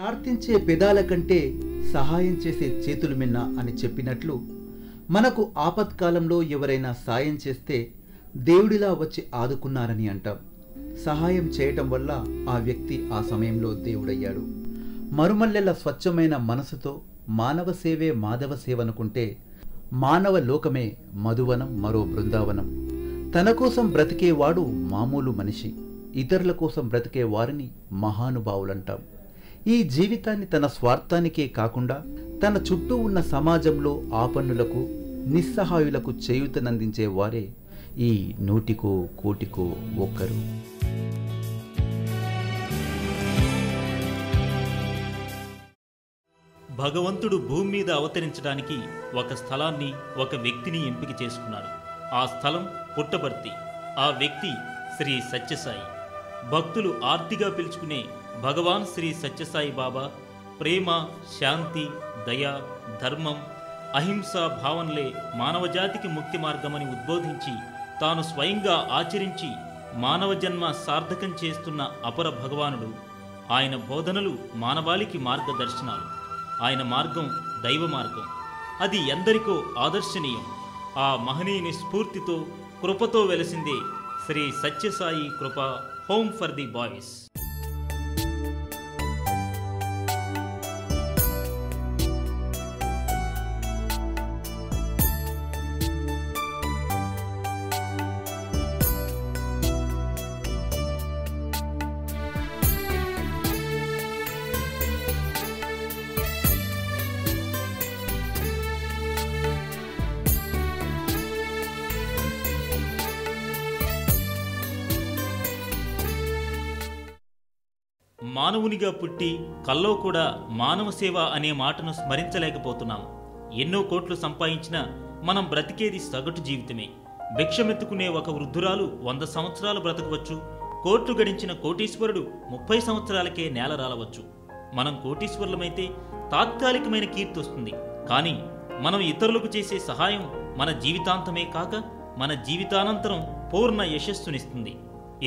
ప్రార్థించే పెదాల కంటే సహాయం చేసే చేతులు మిన్న అని చెప్పినట్లు మనకు ఆపత్కాలంలో ఎవరైనా సాయం చేస్తే దేవుడిలా వచ్చి ఆదుకున్నారని అంటాం. సహాయం చేయటం వల్ల ఆ వ్యక్తి ఆ సమయంలో దేవుడయ్యాడు. మరుమల్లెల స్వచ్ఛమైన మనసుతో మానవ సేవే మాధవ సేవనుకుంటే మానవ లోకమే మధువనం, మరో బృందావనం. తన కోసం బ్రతికేవాడు మామూలు మనిషి, ఇతరుల కోసం బ్రతికే వారిని మహానుభావులంటాం. ఈ జీవితాన్ని తన స్వార్థానికే కాకుండా తన చుట్టూ ఉన్న సమాజంలో ఆపన్నులకు, నిస్సహాయులకు చేయూతనందించే వారే ఈ నూటికో కోటికో ఒక్కరు. భగవంతుడు భూమి మీద అవతరించడానికి ఒక స్థలాన్ని, ఒక వ్యక్తిని ఎంపిక చేసుకున్నాడు. ఆ స్థలం పుట్టపర్తి. ఆ వ్యక్తి శ్రీ సత్యసాయి. భక్తులు ఆర్తిగా పిలుచుకునే భగవాన్ శ్రీ సత్యసాయి బాబా ప్రేమ, శాంతి, దయ, ధర్మం, అహింసా భావనలే మానవజాతికి ముక్తి మార్గమని ఉద్బోధించి తాను స్వయంగా ఆచరించి మానవ జన్మ సార్థకం చేస్తున్న అపర భగవానుడు. ఆయన బోధనలు మానవాళికి మార్గదర్శనాలు. ఆయన మార్గం దైవ మార్గం. అది ఎందరికో ఆదర్శనీయం. ఆ మహనీయుని స్ఫూర్తితో, కృపతో వెలసిందే శ్రీ సత్యసాయి కృప హోమ్ ఫర్ ది బాయ్స్. మానవునిగా పుట్టి కల్లో కూడా మానవ సేవ అనే మాటను స్మరించలేకపోతున్నాం. ఎన్నో కోట్లు సంపాదించినా మనం బ్రతికేది సగటు జీవితమే. భిక్షమెత్తుకునే ఒక వృద్ధురాలు 100 సంవత్సరాలు బ్రతకవచ్చు. కోట్లు గడించిన కోటీశ్వరుడు 30 సంవత్సరాలకే నేల రాలవచ్చు. మనం కోటీశ్వరులమైతే తాత్కాలికమైన కీర్తి వస్తుంది. కానీ మనం ఇతరులకు చేసే సహాయం మన జీవితాంతమే కాక మన జీవితానంతరం పూర్ణ యశస్సునిస్తుంది.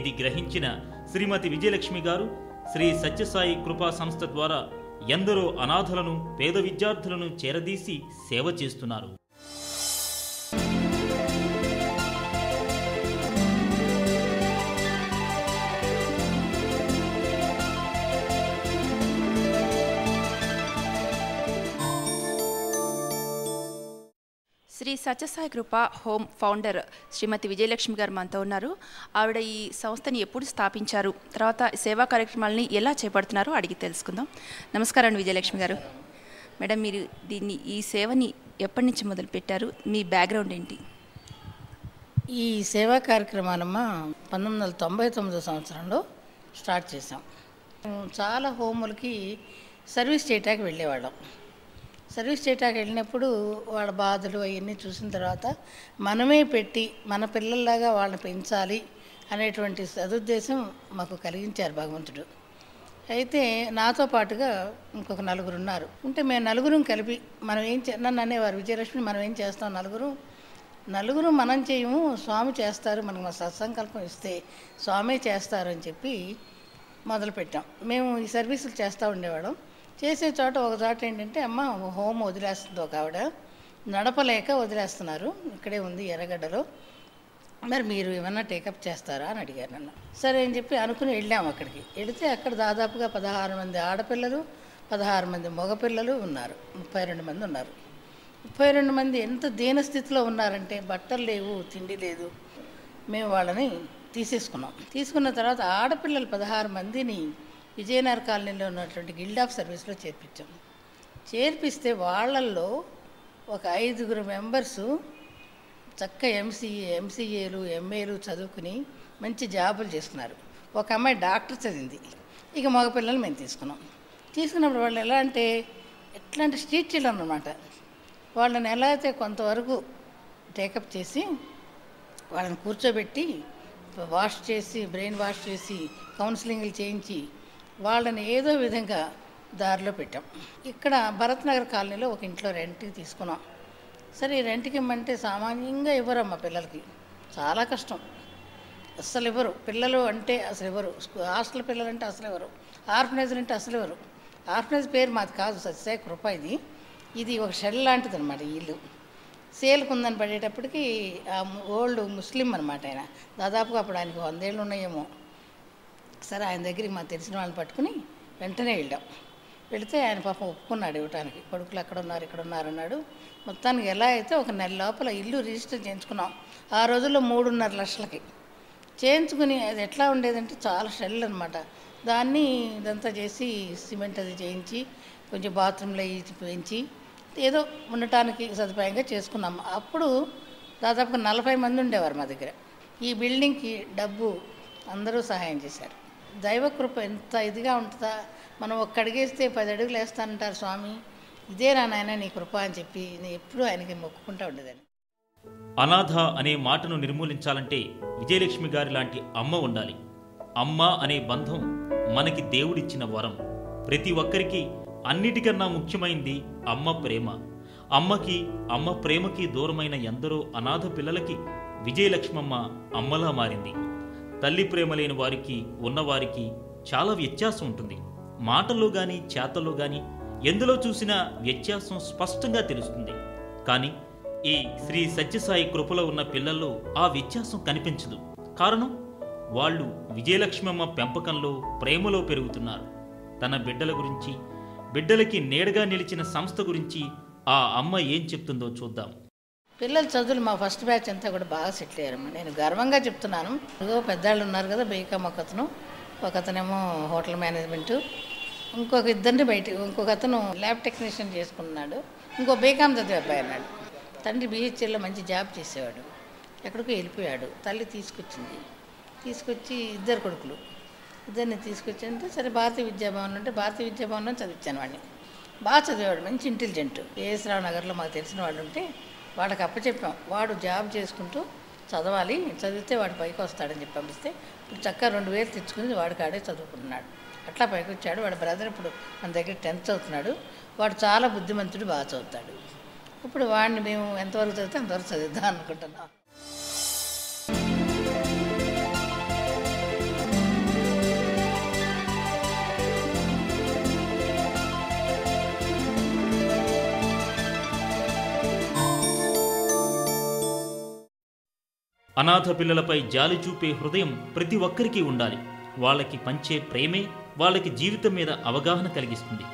ఇది గ్రహించిన శ్రీమతి విజయలక్ష్మి గారు శ్రీ సత్యసాయి కృపా సంస్థ ద్వారా ఎందరో అనాథలను, పేద విద్యార్థులను చేరదీసి సేవ చేస్తున్నారు. శ్రీ సత్యసాయి కృప హోమ్ ఫౌండర్ శ్రీమతి విజయలక్ష్మి గారు మనతో ఉన్నారు. ఆవిడ ఈ సంస్థని ఎప్పుడు స్థాపించారు, తర్వాత సేవా కార్యక్రమాలని ఎలా చేపడుతున్నారో అడిగి తెలుసుకుందాం. నమస్కారం అండి విజయలక్ష్మి గారు. మేడం, మీరు ఈ సేవని ఎప్పటి నుంచి మొదలుపెట్టారు? మీ బ్యాక్గ్రౌండ్ ఏంటి? ఈ సేవా కార్యక్రమాలమ్మ 1999 సంవత్సరంలో స్టార్ట్ చేసాం. చాలా హోములకి సర్వీస్ చేయటానికి వెళ్ళేవాళ్ళం. సర్వీస్ చేయటానికి వెళ్ళినప్పుడు వాళ్ళ బాధలు అవన్నీ చూసిన తర్వాత మనమే పెట్టి మన పిల్లల్లాగా వాళ్ళని పెంచాలి అనేటువంటి సదుద్దేశం మాకు కలిగించారు భగవంతుడు. అయితే నాతో పాటుగా ఇంకొక 4 ఉన్నారు. ఉంటే మేము 4 కలిపి మనం నన్ను అనేవారు, విజయలక్ష్మి మనం ఏం చేస్తాం, నలుగురు మనం చేయము, స్వామి చేస్తారు, మనకు సత్సంకల్పం ఇస్తే స్వామే చేస్తారు అని చెప్పి మొదలుపెట్టాం. మేము ఈ సర్వీసులు చేస్తూ ఉండేవాళ్ళం. చేసే చోట ఒక చోట ఏంటంటే, అమ్మ హోమ్ వదిలేస్తుంది ఒక ఆవిడ, నడపలేక వదిలేస్తున్నారు, ఇక్కడే ఉంది ఎర్రగడ్డలో, మరి మీరు ఏమన్నా టేకప్ చేస్తారా అని అడిగారు నన్ను. సరే అని చెప్పి అనుకుని వెళ్ళాము. అక్కడికి వెళితే అక్కడ దాదాపుగా 16 మంది ఆడపిల్లలు, 16 మంది మగపిల్లలు ఉన్నారు. 32 మంది ఉన్నారు. 32 మంది ఎంత దీనస్థితిలో ఉన్నారంటే బట్టలు లేవు, తిండి లేదు. మేము వాళ్ళని తీసుకున్న తర్వాత ఆడపిల్లలు 16 మందిని విజయనగర్ కాలనీలో ఉన్నటువంటి గిల్డ్ ఆఫ్ సర్వీస్లో చేర్పిస్తే వాళ్ళల్లో ఒక 5 మెంబర్సు చక్కగా ఎంసీఏలు ఎంఏలు చదువుకుని మంచి జాబులు చేస్తున్నారు. ఒక అమ్మాయి డాక్టర్ చదివింది. ఇక మగపిల్లలు మేము తీసుకున్నప్పుడు వాళ్ళు ఎలా అంటే ఎట్లాంటి స్ట్రీట్ చిల్డ్రన్ అన్నమాట. వాళ్ళని ఎలా అయితే కొంతవరకు టేకప్ చేసి వాళ్ళని కూర్చోబెట్టి బ్రెయిన్ వాష్ చేసి కౌన్సిలింగ్లు చేయించి వాళ్ళని ఏదో విధంగా దారిలో పెట్టాం. ఇక్కడ భరత్ నగర్ కాలనీలో ఒక ఇంట్లో రెంట్కి తీసుకున్నాం. సరే రెంట్కి ఇమ్మంటే సామాన్యంగా ఇవ్వరమ్మా పిల్లలకి, చాలా కష్టం, అస్సలు ఇవ్వరు. పిల్లలు అంటే అసలు ఇవ్వరు, హాస్టల్ పిల్లలు అంటే అసలు ఇవ్వరు, ఆర్ఫనైజర్ అంటే అసలు ఇవ్వరు. ఆర్ఫనైజ్ పేరు మాది కాదు, సత్యసాయి కృప. ఇది ఒక షెడ్ లాంటిది అనమాట. ఈ ఇల్లు సేల్కి ఉందని పడేటప్పటికి ఓల్డ్ ముస్లిం అనమాట ఆయన. దాదాపుగా అప్పుడు ఆయనకు 100 ఏళ్ళు ఉన్నాయేమో. సరే ఆయన దగ్గరికి మాకు తెలిసిన వాళ్ళని పట్టుకుని వెంటనే వెళ్ళాం. వెళితే ఆయన పాపం ఒప్పుకున్నాడు ఇవ్వటానికి. కొడుకులు అక్కడ ఉన్నారు ఇక్కడ ఉన్నారు అన్నాడు. మొత్తానికి ఎలా అయితే ఒక నెల లోపల ఇల్లు రిజిస్టర్ చేయించుకున్నాం. ఆ రోజుల్లో 3.5 లక్షలకి చేయించుకుని. అది ఎట్లా ఉండేదంటే చాలా షెల్ అనమాట. దాన్ని ఇదంతా చేసి సిమెంట్ అది చేయించి కొంచెం బాత్రూంలో పెంచి ఏదో ఉండటానికి సదుపాయంగా చేసుకున్నాం. అప్పుడు దాదాపుగా 40 మంది ఉండేవారు మా దగ్గర. ఈ బిల్డింగ్కి డబ్బు అందరూ సహాయం చేశారు. దైవకృప ఎంత ఇదిగా ఉంటుందా, మనం ఒక్క అడిగేస్తే 10 అడుగులు వేస్తానంటారు స్వామి. ఇదే నాయన నీ కృప అని చెప్పి నేను ఎప్పుడూ ఆయనకి మొక్కుకుంటూ ఉండేదాన్ని. అనాథ అనే మాటను నిర్మూలించాలంటే విజయలక్ష్మి గారి లాంటి అమ్మ ఉండాలి. అమ్మ అనే బంధం మనకి దేవుడిచ్చిన వరం. ప్రతి ఒక్కరికి అన్నిటికన్నా ముఖ్యమైంది అమ్మ ప్రేమ. అమ్మ ప్రేమకి దూరమైన ఎందరో అనాథ పిల్లలకి విజయలక్ష్మమ్మ అమ్మలా మారింది. తల్లి ప్రేమ లేని వారికి ఉన్నవారికి చాలా వ్యత్యాసం ఉంటుంది. మాటల్లో గాని చేతల్లో గాని ఎందులో చూసినా వ్యత్యాసం స్పష్టంగా తెలుస్తుంది. కానీ ఈ శ్రీ సత్యసాయి కృపలో ఉన్న పిల్లల్లో ఆ వ్యత్యాసం కనిపించదు. కారణం, వాళ్ళు విజయలక్ష్మమ్మ పెంపకంలో ప్రేమలో పెరుగుతున్నారు. తన బిడ్డల గురించి, బిడ్డలకి నీడగా నిలిచిన సంస్థ గురించి ఆ అమ్మ ఏం చెప్తుందో చూద్దాం. పిల్లల చదువులు మా ఫస్ట్ బ్యాచ్ అంతా కూడా బాగా సెటిల్ అయ్యారమ్మా. నేను గర్వంగా చెప్తున్నాను. ఏదో పెద్దాళ్ళు ఉన్నారు కదా, బీకామ్ ఒకతనేమో హోటల్ మేనేజ్మెంటు, ఇంకొక అతను ల్యాబ్ టెక్నీషియన్ చేసుకున్నాడు, ఇంకో బీకామ్ చదివే అబ్బాయి అన్నాడు. తండ్రి బీహెచ్ఎల్లో మంచి జాబ్ చేసేవాడు, ఎక్కడికో వెళ్ళిపోయాడు. తల్లి తీసుకొచ్చి 2 కొడుకులు, ఇద్దరిని తీసుకొచ్చి సరే భారతీయ విద్యాభవన్ అంటే భారతీయ విద్యాభవన్లో చదివించాను వాడిని. బాగా చదివాడు, మంచి ఇంటెలిజెంట్. ఏఎస్ రావు నగర్లో మాకు తెలిసిన వాళ్ళు ఉంటే వాడికి అప్పచెప్పాం. వాడు జాబ్ చేసుకుంటూ చదవాలి, చదివితే వాడు పైకి వస్తాడని చెప్పి పంపిస్తే ఇప్పుడు చక్కగా 2000 తెచ్చుకుని వాడికి ఆడే చదువుకుంటున్నాడు. అట్లా పైకి వచ్చాడు. వాడి బ్రదర్ ఇప్పుడు మన దగ్గర 10th చదువుతున్నాడు. వాడు చాలా బుద్ధిమంతుడు, బాగా చదువుతాడు. ఇప్పుడు వాడిని మేము ఎంతవరకు చదివితే అంతవరకు చదివిద్దాం అనుకుంటున్నాం. అనాథ పిల్లలపై జాలి చూపే హృదయం ప్రతి ఒక్కరికి ఉండాలి. వాళ్ళకి పంచే ప్రేమే వాళ్ళకి జీవితం మీద అవగాహన కలిగిస్తుంది,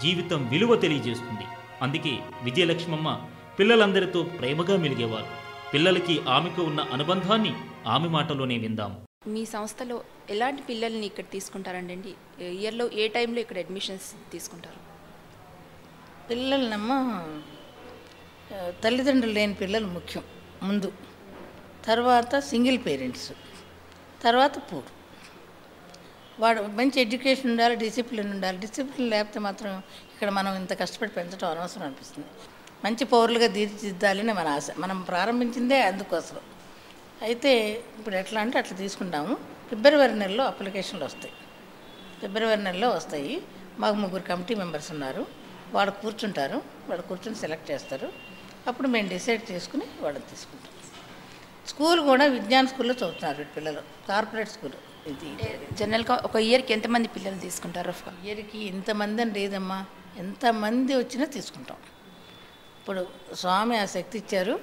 జీవితం విలువ తెలియజేస్తుంది. అందుకే విజయలక్ష్మమ్మ పిల్లలందరితో ప్రేమగా మెలిగేవారు. పిల్లలకి ఆమెకు ఉన్న అనుబంధాన్ని ఆమె మాటలోనే విందాం. మీ సంస్థలో ఎలాంటి పిల్లల్ని ఇక్కడ తీసుకుంటారండి? ఇయర్లో ఏ టైంలో ఇక్కడ అడ్మిషన్స్ తీసుకుంటారు? పిల్లలనమ్మ తల్లిదండ్రులు లేని పిల్లలు ముఖ్యం ముందు, తర్వాత సింగిల్ పేరెంట్స్, తర్వాత పూర్. వాడు మంచి ఎడ్యుకేషన్ ఉండాలి, డిసిప్లిన్ ఉండాలి. డిసిప్లిన్ లేకపోతే మాత్రం ఇక్కడ మనం ఇంత కష్టపడి పెంచడం అనవసరం అనిపిస్తుంది. మంచి పౌరులుగా తీర్చిదిద్దాలని మన ఆశ. మనం ప్రారంభించిందే అందుకోసం. అయితే ఇప్పుడు ఎట్లా అంటే అట్లా తీసుకుంటాము. ఫిబ్రవరి నెలలో అప్లికేషన్లు వస్తాయి. మాకు 3 కమిటీ మెంబర్స్ ఉన్నారు. వాళ్ళు కూర్చుని సెలెక్ట్ చేస్తారు. అప్పుడు మేము డిసైడ్ చేసుకుని వాళ్ళని తీసుకుంటాం. స్కూల్ కూడా విజ్ఞాన్ స్కూల్లో చదువుతున్నారు పిల్లలు, కార్పొరేట్ స్కూల్. ఇది జనరల్గా ఒక ఇయర్కి ఎంతమంది పిల్లలు తీసుకుంటారు? ఇయర్కి ఇంతమంది అని లేదమ్మా, ఎంతమంది వచ్చినా తీసుకుంటాం. ఇప్పుడు స్వామి ఆ శక్తి ఇచ్చారు,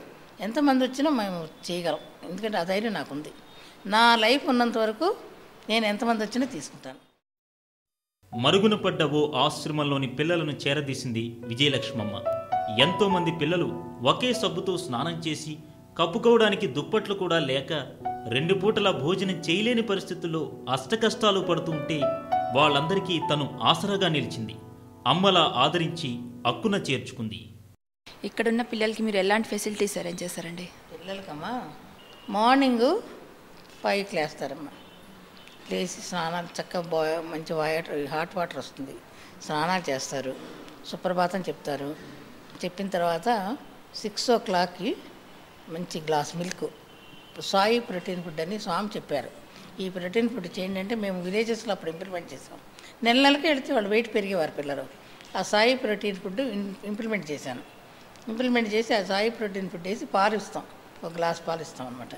ఎంతమంది వచ్చినా మేము చేయగలం. ఎందుకంటే ఆ ధైర్యం నాకుంది. నా లైఫ్ ఉన్నంత వరకు నేను ఎంతమంది వచ్చినా తీసుకుంటాను. మరుగున పడ్డ ఓ ఆశ్రమంలోని పిల్లలను చేరదీసింది విజయలక్ష్మమ్మ. ఎంతోమంది పిల్లలు ఒకే సబ్బుతో స్నానం చేసి కప్పుకోవడానికి దుప్పట్లు కూడా లేక 2 పూటల భోజనం చేయలేని పరిస్థితుల్లో అష్టకష్టాలు పడుతుంటే వాళ్ళందరికీ తను ఆసరాగా నిలిచింది. అమ్మలా ఆదరించి అక్కున చేర్చుకుంది. ఇక్కడున్న పిల్లలకి మీరు ఎలాంటి ఫెసిలిటీస్ అరేంజ్ చేస్తారండి? పిల్లలకమ్మా మార్నింగ్ 5కి లేస్తారమ్మా. లేచి స్నానాలు చక్కగా మంచి హాట్ వాటర్ వస్తుంది, స్నానాలు చేస్తారు, సుప్రభాతం చెప్తారు. చెప్పిన తర్వాత 6 o'clockకి మంచి glass milk, Sai protein food అని స్వామి చెప్పారు. ఈ ప్రోటీన్ ఫుడ్ చేయండి అంటే మేము విలేజెస్లో అప్పుడు ఇంప్లిమెంట్ చేసాం. నెలకి వెళితే వాళ్ళు వెయిట్ పెరిగేవారు పిల్లలు. ఆ సాయి ప్రోటీన్ ఫుడ్ ఇంప్లిమెంట్ చేశాను. ఇంప్లిమెంట్ చేసి ఆ సాయి ప్రోటీన్ ఫుడ్ వేసి పాలు ఇస్తాం, 1 గ్లాస్ పాలు ఇస్తాం అనమాట.